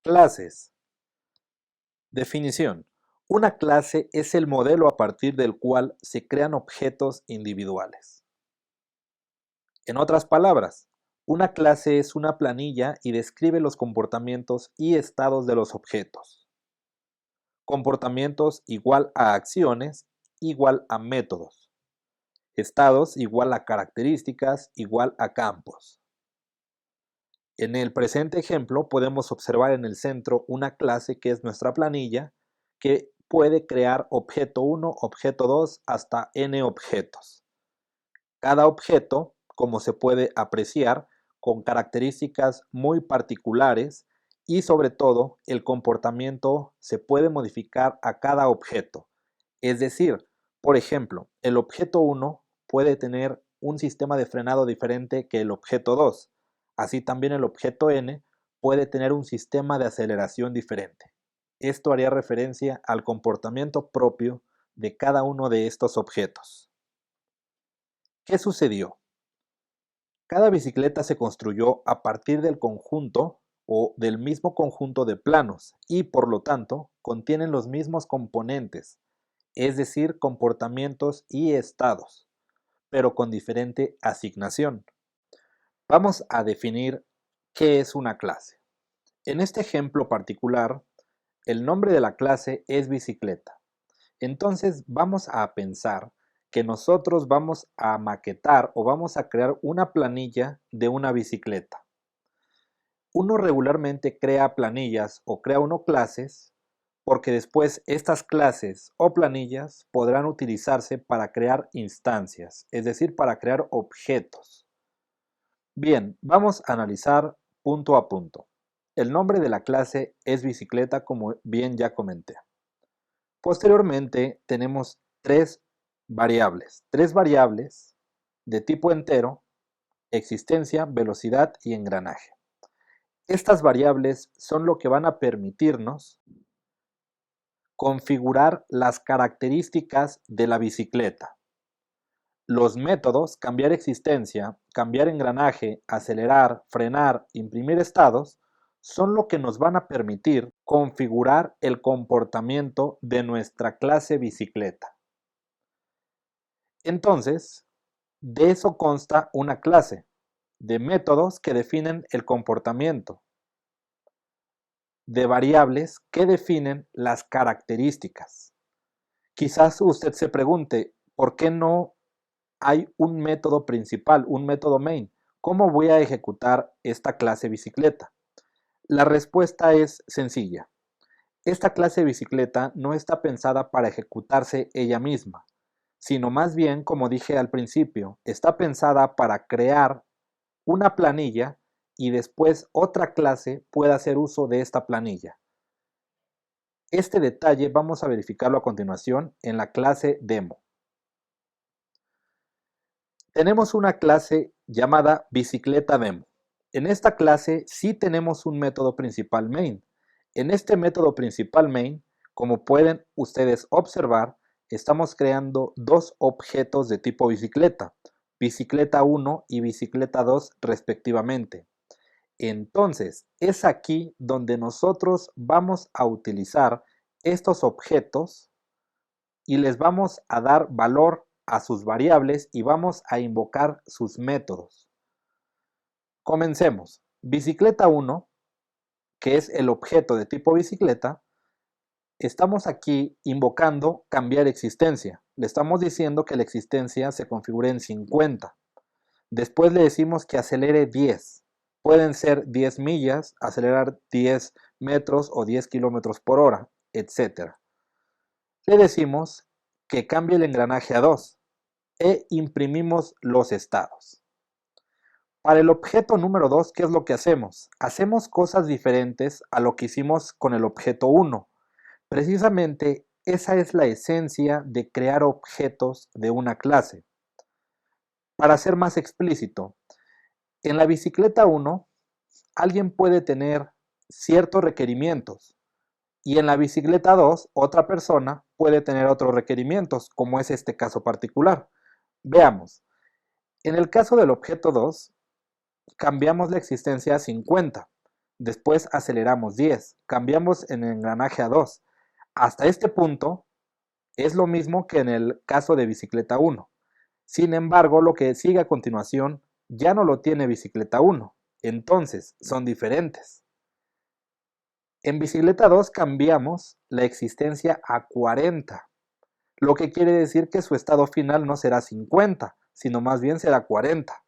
Clases. Definición. Una clase es el modelo a partir del cual se crean objetos individuales. En otras palabras, una clase es una planilla y describe los comportamientos y estados de los objetos. Comportamientos igual a acciones igual a métodos. Estados igual a características igual a campos. En el presente ejemplo podemos observar en el centro una clase que es nuestra planilla que puede crear objeto 1, objeto 2 hasta n objetos. Cada objeto, como se puede apreciar, con características muy particulares y sobre todo el comportamiento se puede modificar a cada objeto. Es decir, por ejemplo, el objeto 1 puede tener un sistema de frenado diferente que el objeto 2. Así también el objeto n puede tener un sistema de aceleración diferente. Esto haría referencia al comportamiento propio de cada uno de estos objetos. ¿Qué sucedió? Cada bicicleta se construyó a partir del conjunto o del mismo conjunto de planos y por lo tanto contienen los mismos componentes, es decir, comportamientos y estados, pero con diferente asignación. Vamos a definir qué es una clase. En este ejemplo particular, el nombre de la clase es bicicleta. Entonces vamos a pensar que nosotros vamos a maquetar o vamos a crear una planilla de una bicicleta. Uno regularmente crea planillas o crea clases porque después estas clases o planillas podrán utilizarse para crear instancias, es decir, para crear objetos. Bien, vamos a analizar punto a punto. El nombre de la clase es bicicleta, como bien ya comenté. Posteriormente tenemos tres variables de tipo entero, existencia, velocidad y engranaje. Estas variables son lo que van a permitirnos configurar las características de la bicicleta. Los métodos, cambiar existencia, cambiar engranaje, acelerar, frenar, imprimir estados, son lo que nos van a permitir configurar el comportamiento de nuestra clase bicicleta. Entonces, de eso consta una clase, de métodos que definen el comportamiento, de variables que definen las características. Quizás usted se pregunte, ¿por qué no hay un método principal, un método main? ¿Cómo voy a ejecutar esta clase bicicleta? La respuesta es sencilla. Esta clase bicicleta no está pensada para ejecutarse ella misma, sino más bien, como dije al principio, está pensada para crear una planilla y después otra clase pueda hacer uso de esta planilla. Este detalle vamos a verificarlo a continuación en la clase demo. Tenemos una clase llamada bicicleta demo. En esta clase sí tenemos un método principal main. En este método principal main, como pueden ustedes observar, estamos creando dos objetos de tipo bicicleta, bicicleta 1 y bicicleta 2 respectivamente. Entonces, es aquí donde nosotros vamos a utilizar estos objetos y les vamos a dar valor a sus variables y vamos a invocar sus métodos. Comencemos. Bicicleta 1, que es el objeto de tipo bicicleta, estamos aquí invocando cambiar existencia. Le estamos diciendo que la existencia se configure en 50. Después le decimos que acelere 10. Pueden ser 10 millas, acelerar 10 metros o 10 kilómetros por hora, etc. Le decimos que cambie el engranaje a 2 e imprimimos los estados. Para el objeto número 2, ¿qué es lo que hacemos? Hacemos cosas diferentes a lo que hicimos con el objeto 1. Precisamente esa es la esencia de crear objetos de una clase. Para ser más explícito, en la bicicleta 1, alguien puede tener ciertos requerimientos y en la bicicleta 2, otra persona puede tener otros requerimientos, como es este caso particular. Veamos, en el caso del objeto 2, cambiamos la existencia a 50. Después aceleramos 10, cambiamos en el engranaje a 2. Hasta este punto es lo mismo que en el caso de bicicleta 1. Sin embargo, lo que sigue a continuación ya no lo tiene bicicleta 1. Entonces, son diferentes. En bicicleta 2 cambiamos la existencia a 40, lo que quiere decir que su estado final no será 50, sino más bien será 40.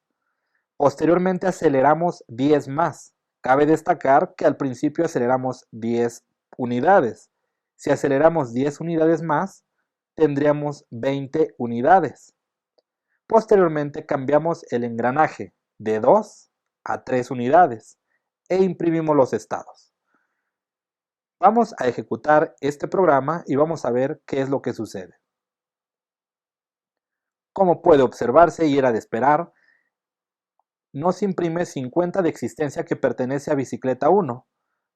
Posteriormente aceleramos 10 más. Cabe destacar que al principio aceleramos 10 unidades. Si aceleramos 10 unidades más, tendríamos 20 unidades. Posteriormente cambiamos el engranaje de 2 a 3 unidades e imprimimos los estados. Vamos a ejecutar este programa y vamos a ver qué es lo que sucede. Como puede observarse y era de esperar, nos imprime 50 de existencia que pertenece a bicicleta 1,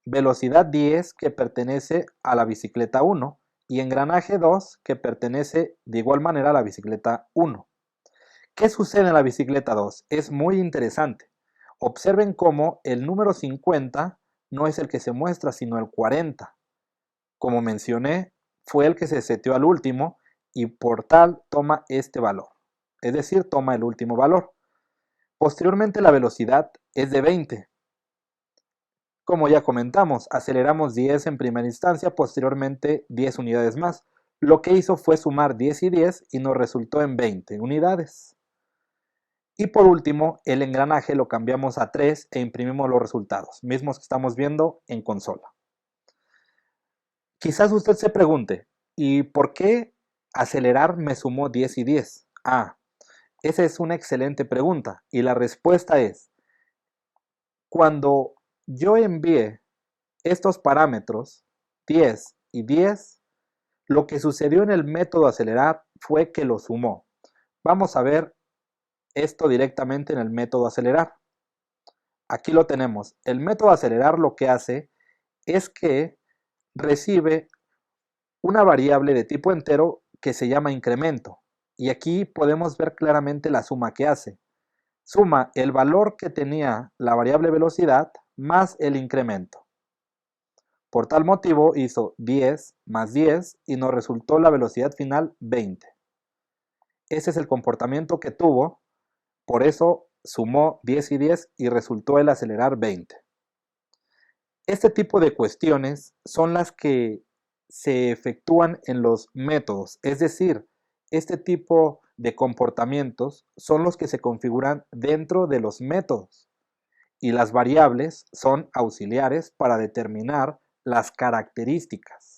velocidad 10 que pertenece a la bicicleta 1 y engranaje 2 que pertenece de igual manera a la bicicleta 1. ¿Qué sucede en la bicicleta 2? Es muy interesante. Observen cómo el número 50 no es el que se muestra, sino el 40. Como mencioné, fue el que se seteó al último y por tal toma este valor, es decir, toma el último valor. Posteriormente la velocidad es de 20. Como ya comentamos, aceleramos 10 en primera instancia, posteriormente 10 unidades más. Lo que hizo fue sumar 10 y 10 y nos resultó en 20 unidades. Y por último, el engranaje lo cambiamos a 3 e imprimimos los resultados, mismos que estamos viendo en consola. Quizás usted se pregunte, ¿y por qué acelerar me sumó 10 y 10? Esa es una excelente pregunta y la respuesta es, cuando yo envié estos parámetros, 10 y 10, lo que sucedió en el método acelerar fue que lo sumó. Vamos a ver esto directamente en el método acelerar. Aquí lo tenemos. El método acelerar lo que hace es que recibe una variable de tipo entero que se llama incremento. Y aquí podemos ver claramente la suma que hace. Suma el valor que tenía la variable velocidad más el incremento. Por tal motivo hizo 10 más 10 y nos resultó la velocidad final 20. Ese es el comportamiento que tuvo, por eso sumó 10 y 10 y resultó el acelerar 20. Este tipo de cuestiones son las que se efectúan en los métodos, es decir, este tipo de comportamientos son los que se configuran dentro de los métodos y las variables son auxiliares para determinar las características.